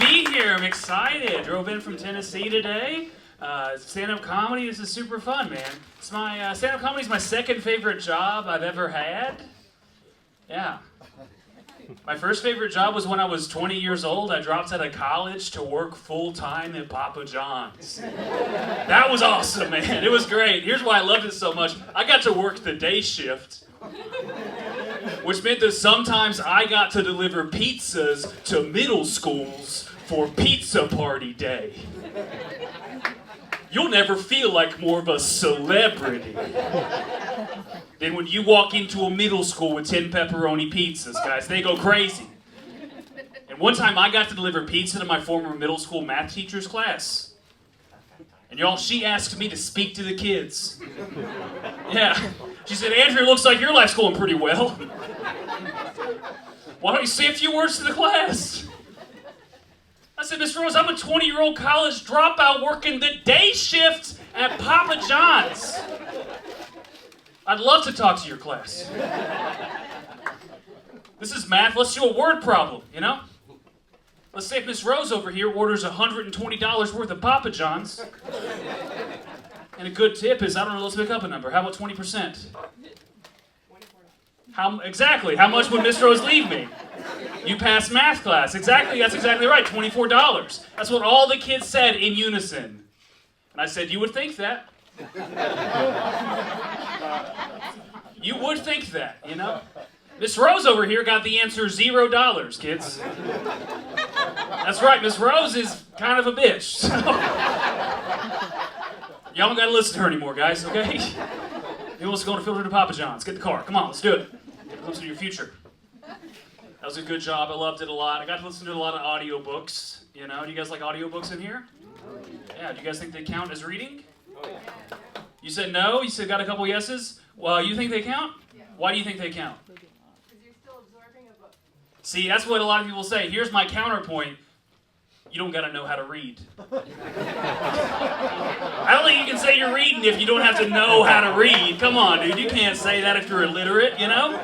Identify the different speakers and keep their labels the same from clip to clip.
Speaker 1: be here. I'm excited. Drove in from Tennessee today. Stand-up comedy, this is super fun, man. It's my stand-up comedy is my second favorite job I've ever had. Yeah. My first favorite job was when I was 20 years old. I dropped out of college to work full-time at Papa John's. That was awesome, man. It was great. Here's why I loved it so much. I got to work the day shift, which meant that sometimes I got to deliver pizzas to middle schools for pizza party day. You'll never feel like more of a celebrity than when you walk into a middle school with 10 pepperoni pizzas, guys. They go crazy. And one time I got to deliver pizza to my former middle school math teacher's class. And y'all, she asked me to speak to the kids. Yeah. She said, Andrew, looks like your life's going pretty well. Why don't you say a few words to the class? I said, Miss Rose, I'm a 20-year-old college dropout working the day shift at Papa John's. I'd love to talk to your class. This is math. Let's do a word problem, you know? Let's say if Miss Rose over here orders $120 worth of Papa John's. And a good tip is, I don't know, let's pick up a number. How about 20%? Exactly. How much would Miss Rose leave me? You passed math class. Exactly. That's exactly right. $24. That's what all the kids said in unison. And I said, you would think that. You would think that, you know? Miss Rose over here got the answer $0, kids. That's right. Miss Rose is kind of a bitch. So. Y'all don't gotta listen to her anymore, guys, okay? Who wants to go on a field trip to Papa John's? Get the car. Come on, let's do it. Listen to your future. That was a good job. I loved it a lot. I got to listen to a lot of audiobooks. You know, do you guys like audiobooks in here? Yeah, do you guys think they count as reading? You said no? You said got a couple yeses? Well, you think they count? Why do you think they count?
Speaker 2: Because you're still absorbing a book.
Speaker 1: See, that's what a lot of people say. Here's my counterpoint. You don't got to know how to read. I don't think you can say you're reading if you don't have to know how to read. Come on, dude. You can't say that if you're illiterate, you know?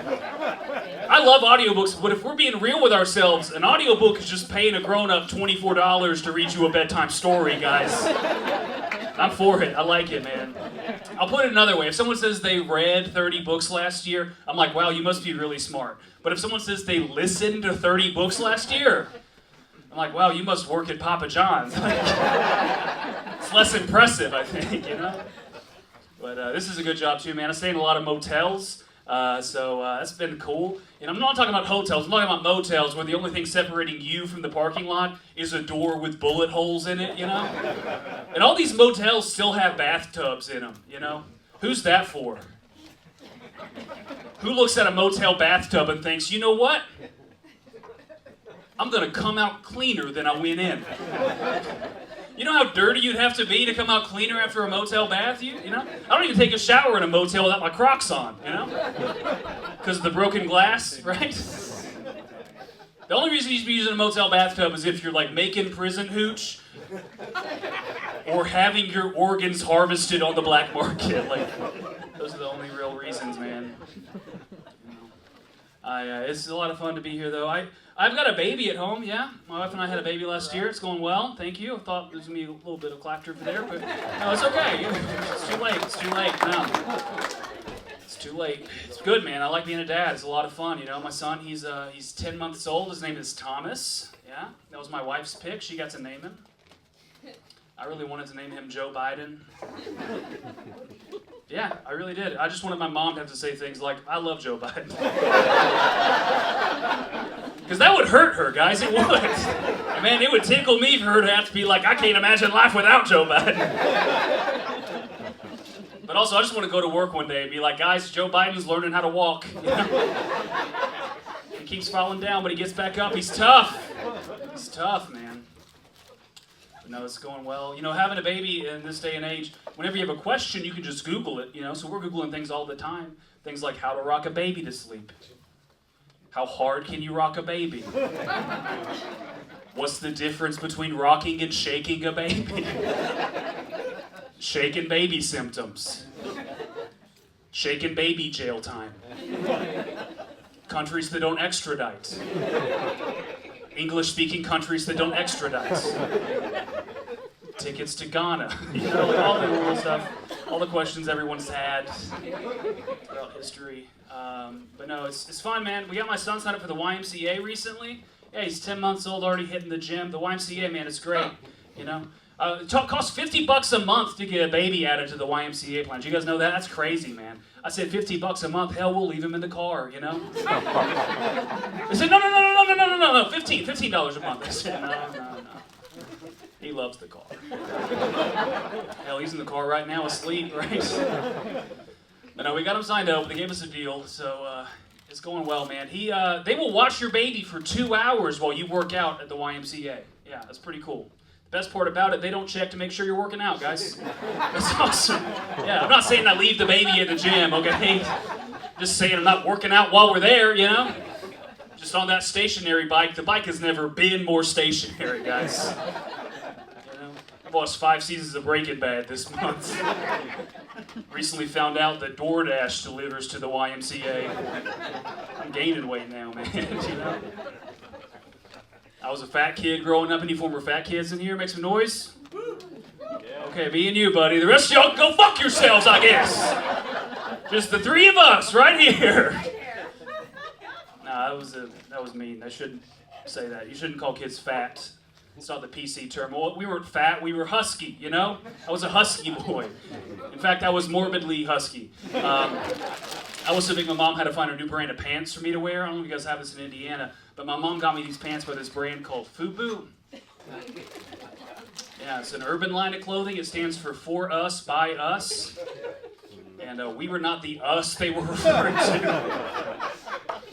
Speaker 1: I love audiobooks, but if we're being real with ourselves, an audiobook is just paying a grown-up $24 to read you a bedtime story, guys. I'm for it. I like it, man. I'll put it another way. If someone says they read 30 books last year, I'm like, wow, you must be really smart. But if someone says they listened to 30 books last year, I'm like, wow, you must work at Papa John's. It's less impressive, I think, you know? But this is a good job, too, man. I stay in a lot of motels, so that's been cool. And I'm not talking about hotels. I'm talking about motels where the only thing separating you from the parking lot is a door with bullet holes in it, you know? And all these motels still have bathtubs in them, you know? Who's that for? Who looks at a motel bathtub and thinks, you know what? I'm going to come out cleaner than I went in. You know how dirty you'd have to be to come out cleaner after a motel bath? You know? I don't even take a shower in a motel without my Crocs on, you know? Because of the broken glass, right? The only reason you should be using a motel bathtub is if you're like making prison hooch or having your organs harvested on the black market. Like, those are the only real reasons, man. It's a lot of fun to be here, though. I've got a baby at home, yeah. My wife and I had a baby last year. It's going well, thank you. I thought there was going to be a little bit of clapter there, but no, it's okay. It's too late. It's too late. No. It's too late. It's good, man. I like being a dad. It's a lot of fun, you know. My son, he's 10 months old. His name is Thomas, yeah. That was my wife's pick. She got to name him. I really wanted to name him Joe Biden. Yeah, I really did. I just wanted my mom to have to say things like, I love Joe Biden. Because that would hurt her, guys. It would. And man, it would tickle me for her to have to be like, I can't imagine life without Joe Biden. But also, I just want to go to work one day and be like, guys, Joe Biden's learning how to walk. You know? He keeps falling down, but he gets back up. He's tough. He's tough, man. No, it's going well. You know, having a baby in this day and age, whenever you have a question, you can just Google it, you know? So we're Googling things all the time. Things like how to rock a baby to sleep. How hard can you rock a baby? What's the difference between rocking and shaking a baby? Shaking baby symptoms. Shaking baby jail time. Countries that don't extradite. English-speaking countries that don't extradite. Tickets to Ghana. Like all the rural stuff, all the questions everyone's had throughout history. But no, it's fun, man. We got my son signed up for the YMCA recently. Yeah, he's 10 months old, already hitting the gym. The YMCA, man, it's great. It costs $50 a month to get a baby added to the YMCA plan. Do you guys know that? That's crazy, man. I said $50 a month. Hell, we'll leave him in the car, They said, no, $15 a month. I said, no. He loves the car. Hell, he's in the car right now asleep, right? But no, we got him signed up. They gave us a deal, so it's going well, man. They will watch your baby for 2 hours while you work out at the YMCA. Yeah, that's pretty cool. The best part about it, they don't check to make sure you're working out, guys. That's awesome. Yeah, I'm not saying I leave the baby at the gym, okay? Just saying I'm not working out while we're there, Just on that stationary bike. The bike has never been more stationary, guys. I've watched 5 seasons of Breaking Bad this month. Recently found out that DoorDash delivers to the YMCA. I'm gaining weight now, man. I was a fat kid growing up. Any former fat kids in here? Make some noise. Okay, me and you, buddy. The rest of y'all go fuck yourselves, I guess. Just the 3 of us right here. Nah, that was mean. I shouldn't say that. You shouldn't call kids fat. It's not the PC term. Well, we weren't fat, we were husky, I was a husky boy. In fact, I was morbidly husky. I was so big my mom had to find a new brand of pants for me to wear. I don't know if you guys have this in Indiana, but my mom got me these pants by this brand called FUBU. Yeah, it's an urban line of clothing. It stands for us, by us. And we were not the us they were referring to.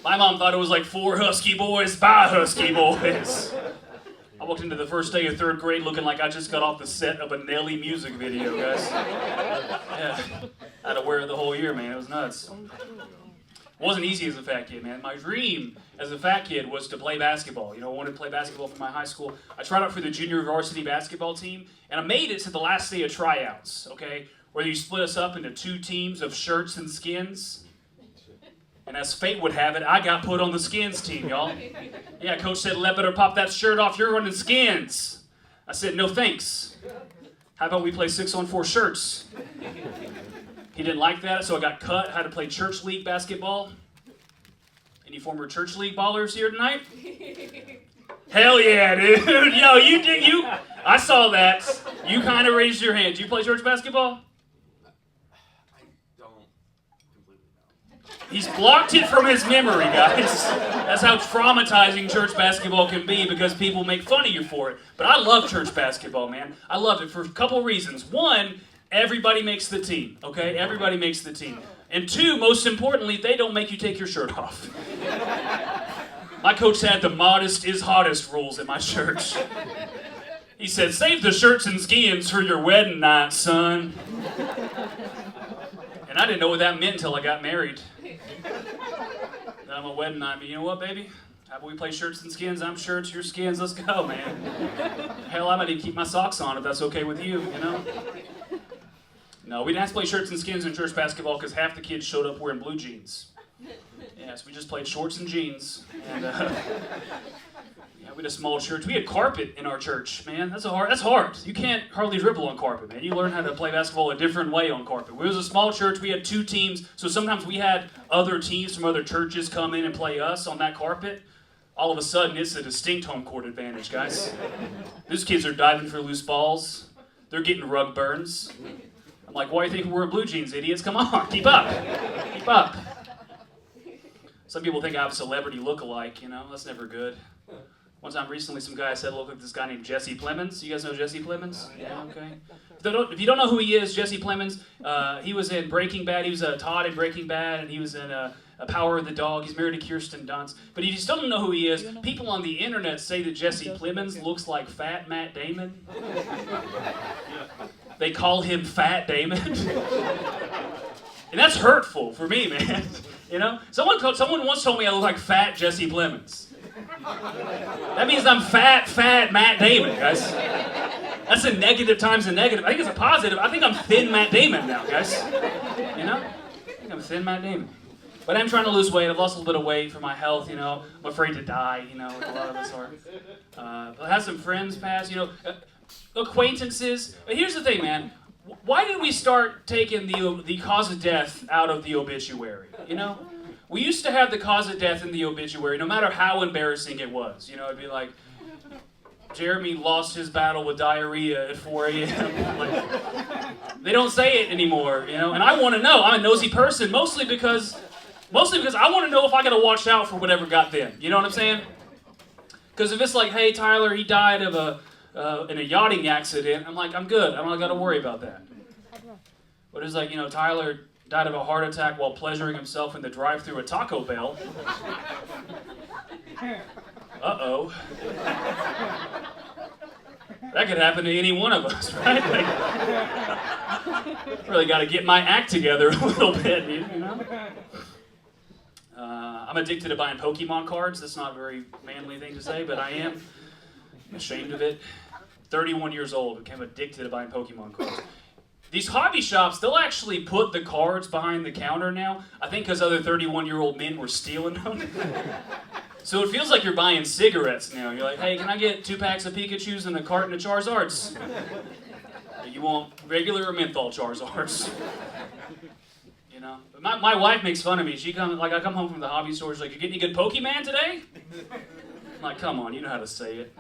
Speaker 1: My mom thought it was like 4 husky boys by husky boys. I walked into the first day of 3rd grade looking like I just got off the set of a Nelly music video, guys. Yeah, I had to wear it the whole year, man. It was nuts. It wasn't easy as a fat kid, man. My dream as a fat kid was to play basketball. I wanted to play basketball for my high school. I tried out for the junior varsity basketball team, and I made it to the last day of tryouts, okay? Where you split us up into 2 teams of shirts and skins. And as fate would have it, I got put on the skins team, y'all. Yeah, coach said, Ledbetter, pop that shirt off, you're running skins. I said, no thanks. How about we play 6-on-4 shirts? He didn't like that, so I got cut, had to play church league basketball. Any former church league ballers here tonight? Hell yeah, dude. Yo, you, I saw that. You kind of raised your hand. Do you play church basketball? He's blocked it from his memory, guys. That's how traumatizing church basketball can be because people make fun of you for it. But I love church basketball, man. I love it for a couple reasons. 1, everybody makes the team, okay? Everybody makes the team. And 2, most importantly, they don't make you take your shirt off. My coach had the modest is hottest rules at my church. He said, save the shirts and skins for your wedding night, son. And I didn't know what that meant until I got married. I'm a wedding night, but you know what, baby? How about we play shirts and skins? I'm shirts, you're skins. Let's go, man. Hell, I might even keep my socks on if that's okay with you, No, we didn't have to play shirts and skins in church basketball because half the kids showed up wearing blue jeans. Yes, we just played shorts and jeans. And we had a small church. We had carpet in our church, man. That's hard. You can't hardly dribble on carpet, man. You learn how to play basketball a different way on carpet. It was a small church. We had 2 teams, so sometimes we had other teams from other churches come in and play us on that carpet. All of a sudden, it's a distinct home court advantage, guys. These kids are diving for loose balls. They're getting rug burns. I'm like, why do you think we're wearing blue jeans, idiots? Come on, keep up. Keep up. Some people think I have a celebrity look-alike, That's never good. One time recently, some guy said, look at this guy named Jesse Plemons. You guys know Jesse Plemons? Yeah, okay. If you don't know who he is, Jesse Plemons, he was in Breaking Bad. He was Todd in Breaking Bad, and he was in A Power of the Dog. He's married to Kirsten Dunst. But if you still don't know who he is, people on the internet say that Jesse Plemons looks like fat Matt Damon. They call him Fat Damon. And that's hurtful for me, man. Someone once told me I look like fat Jesse Plemons. That means I'm fat Matt Damon, guys. That's a negative times a negative. I think it's a positive. I think I'm thin Matt Damon now, guys. I think I'm thin Matt Damon. But I'm trying to lose weight. I've lost a little bit of weight for my health, you know. I'm afraid to die, you know, like a lot of us are. I have some friends pass, you know, acquaintances. But here's the thing, man. Why did we start taking the cause of death out of the obituary, you know? We used to have the cause of death in the obituary, no matter how embarrassing it was. You know, it'd be like, Jeremy lost his battle with diarrhea at 4 a.m. Like, they don't say it anymore, you know? And I want to know. I'm a nosy person, mostly because I want to know if I got to watch out for whatever got them. You know what I'm saying? Because if it's like, hey, Tyler, he died of in a yachting accident, I'm like, I'm good. I don't got to worry about that. But it's like, you know, Tyler died of a heart attack while pleasuring himself in the drive-thru at Taco Bell. Uh-oh. That could happen to any one of us, right? Like, really got to get my act together a little bit, you know? I'm addicted to buying Pokemon cards. That's not a very manly thing to say, but I am. I'm ashamed of it. 31 years old, became addicted to buying Pokemon cards. These hobby shops, they'll actually put the cards behind the counter now. I think because other 31-year-old men were stealing them. So it feels like you're buying cigarettes now. You're like, hey, can I get 2 packs of Pikachus and a carton of Charizards? You want regular or menthol Charizards? You know? But my wife makes fun of me. I come home from the hobby store, she's like, you get any good Pokemon today? I'm like, come on, you know how to say it.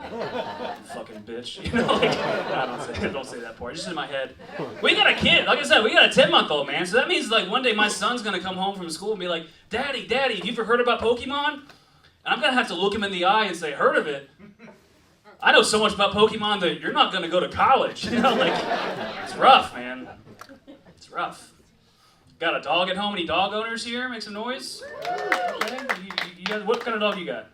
Speaker 1: Fucking bitch. You know, like, I don't say that part. It's just in my head. We got a kid. Like I said, we got a 10-month-old, man. So that means, like, one day my son's going to come home from school and be like, Daddy, have you ever heard about Pokemon? And I'm going to have to look him in the eye and say, heard of it? I know so much about Pokemon that you're not going to go to college. You know, like, it's rough, man. It's rough. Got a dog at home? Any dog owners here? Make some noise. Okay. What kind of dog you got?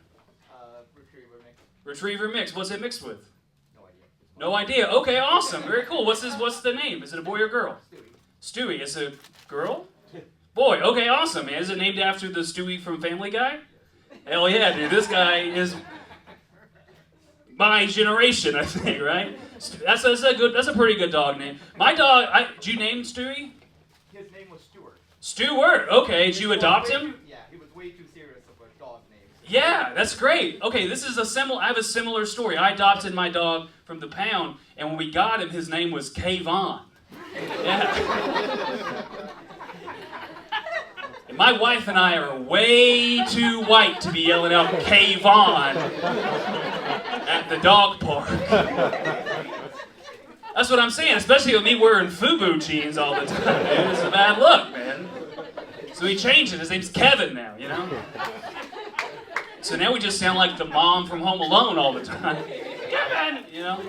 Speaker 1: Retriever mix. What's it mixed with? No idea. Okay, awesome. Very cool. What's the name? Is it a boy or girl? Stewie. Is it a girl? Boy. Okay, awesome, man. Is it named after the Stewie from Family Guy? Hell yeah, dude. This guy is my generation, I think, right? That's a pretty good dog name. My dog, did you name Stewie?
Speaker 3: His name was Stuart.
Speaker 1: Stuart. Okay, did you adopt him?
Speaker 3: Yeah, he was way too serious of a dog name.
Speaker 1: Yeah, that's great. Okay, I have a similar story. I adopted my dog from the pound, and when we got him, his name was Kayvon. Yeah. And my wife and I are way too white to be yelling out Kayvon at the dog park. That's what I'm saying, especially with me wearing FUBU jeans all the time, dude. It's a bad look, man. So he changed it. His name's Kevin now, you know? So now we just sound like the mom from Home Alone all the time. Kevin! You know?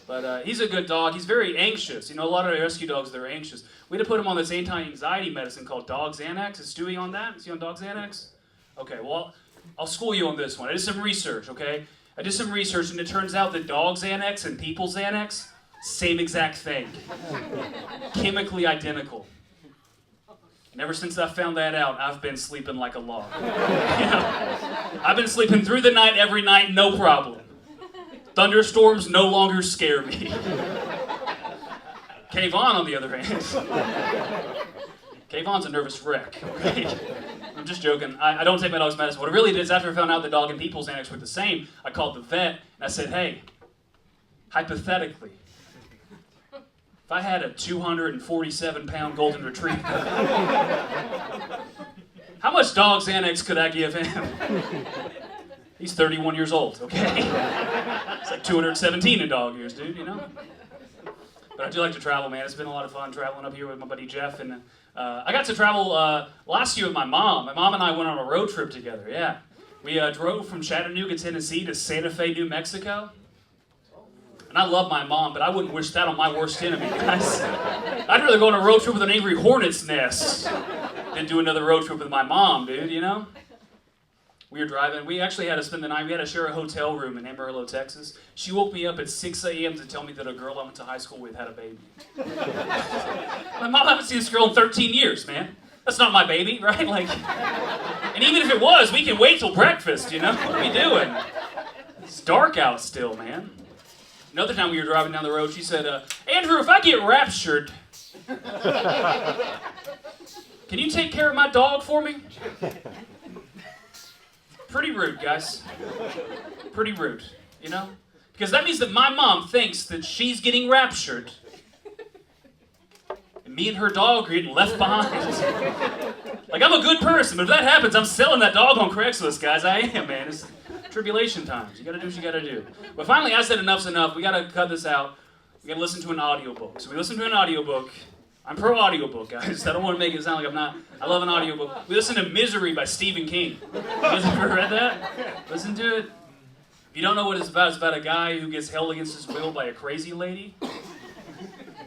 Speaker 1: But he's a good dog. He's very anxious. You know, a lot of rescue dogs, they're anxious. We had to put him on this anti-anxiety medicine called Dog Xanax. Is Stewie on that? Is he on Dog Xanax? Okay, well, I'll school you on this one. I did some research, okay? I did some research, and it turns out that Dog Xanax and People Xanax, same exact thing. Chemically identical. And ever since I found that out, I've been sleeping like a log. You know? I've been sleeping through the night, every night, no problem. Thunderstorms no longer scare me. Kayvon, on the other hand. Kayvon's a nervous wreck, okay? I'm just joking. I don't take my dog's medicine. What I really did is after I found out the dog and People's Xanax were the same, I called the vet and I said, hey, hypothetically, if I had a 247-pound golden retriever, how much dog Xanax could I give him? He's 31 years old, okay? It's like 217 in dog years, dude, you know? But I do like to travel, man. It's been a lot of fun traveling up here with my buddy Jeff. And I got to travel last year with my mom. My mom and I went on a road trip together, yeah. We drove from Chattanooga, Tennessee to Santa Fe, New Mexico. And I love my mom, but I wouldn't wish that on my worst enemy, guys. I'd rather go on a road trip with an angry hornet's nest than do another road trip with my mom, dude, you know? We were driving. We actually had to spend the night. We had to share a hotel room in Amarillo, Texas. She woke me up at 6 a.m. to tell me that a girl I went to high school with had a baby. My mom, I haven't seen this girl in 13 years, man. That's not my baby, right? Like, and even if it was, we can wait till breakfast, you know? What are we doing? It's dark out still, man. Another time we were driving down the road, she said, Andrew, if I get raptured, Can you take care of my dog for me? Pretty rude, guys. Pretty rude, you know? Because that means that my mom thinks that she's getting raptured. And me and her dog are getting left behind. Like, I'm a good person, but if that happens, I'm selling that dog on Craigslist, guys. I am, man. It's tribulation times. You gotta do what you gotta do. But finally, I said enough's enough. We gotta cut this out. We gotta listen to an audiobook. So we listened to an audiobook. I'm pro audiobook, guys. I don't want to make it sound like I'm not. I love an audiobook. We listened to Misery by Stephen King. You guys ever read that? Listen to it. If you don't know what it's about a guy who gets held against his will by a crazy lady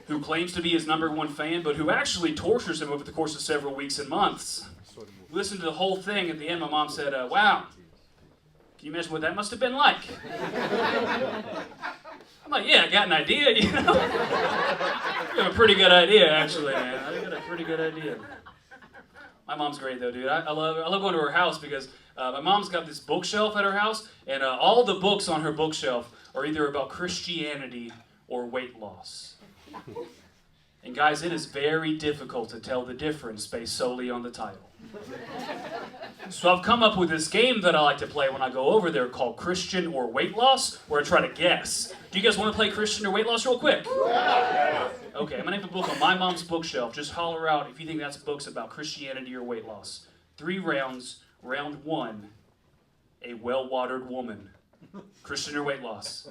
Speaker 1: who claims to be his #1 fan, but who actually tortures him over the course of several weeks and months. We listened to the whole thing. At the end, my mom said, wow, can you imagine what that must have been like? I'm like, yeah, I got an idea, you know? You have a pretty good idea, actually, man. I got a pretty good idea. My mom's great, though, dude. I love going to her house because my mom's got this bookshelf at her house, and all the books on her bookshelf are either about Christianity or weight loss. And guys, it is very difficult to tell the difference based solely on the title. So I've come up with this game that I like to play when I go over there called Christian or Weight Loss, where I try to guess. Do you guys want to play Christian or Weight Loss real quick? Okay, I'm going to have a book on my mom's bookshelf. Just holler out if you think that's books about Christianity or weight loss. 3 rounds. Round 1, a well-watered woman. Christian or weight loss?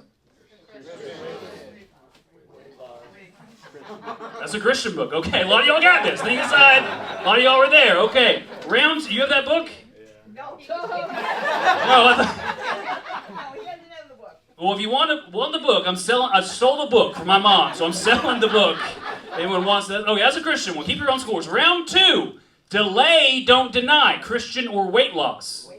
Speaker 1: That's a Christian book. Okay, a lot of y'all got this. Think aside. A lot of y'all were there. Okay, rounds. You have that book?
Speaker 2: No.
Speaker 1: No, I
Speaker 2: No, he doesn't have the book.
Speaker 1: Well, if you want the book, I stole the book from my mom, so I'm selling the book. Anyone wants that? Okay, that's a Christian one. Keep your own scores. Round 2, delay, don't deny. Christian or weight loss?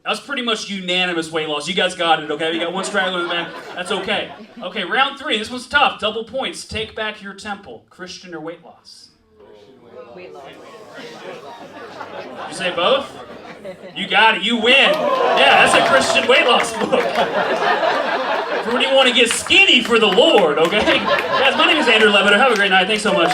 Speaker 1: That's pretty much unanimous weight loss. You guys got it, okay? We got one straggler in the back. That's okay. Okay, round 3. This one's tough. Double points. Take back your temple. Christian or weight loss?
Speaker 2: Weight loss.
Speaker 1: You say both? You got it. You win. Yeah, that's a Christian weight loss book. For when you want to get skinny for the Lord, okay? Guys, my name is Andrew Ledbetter. Have a great night. Thanks so much.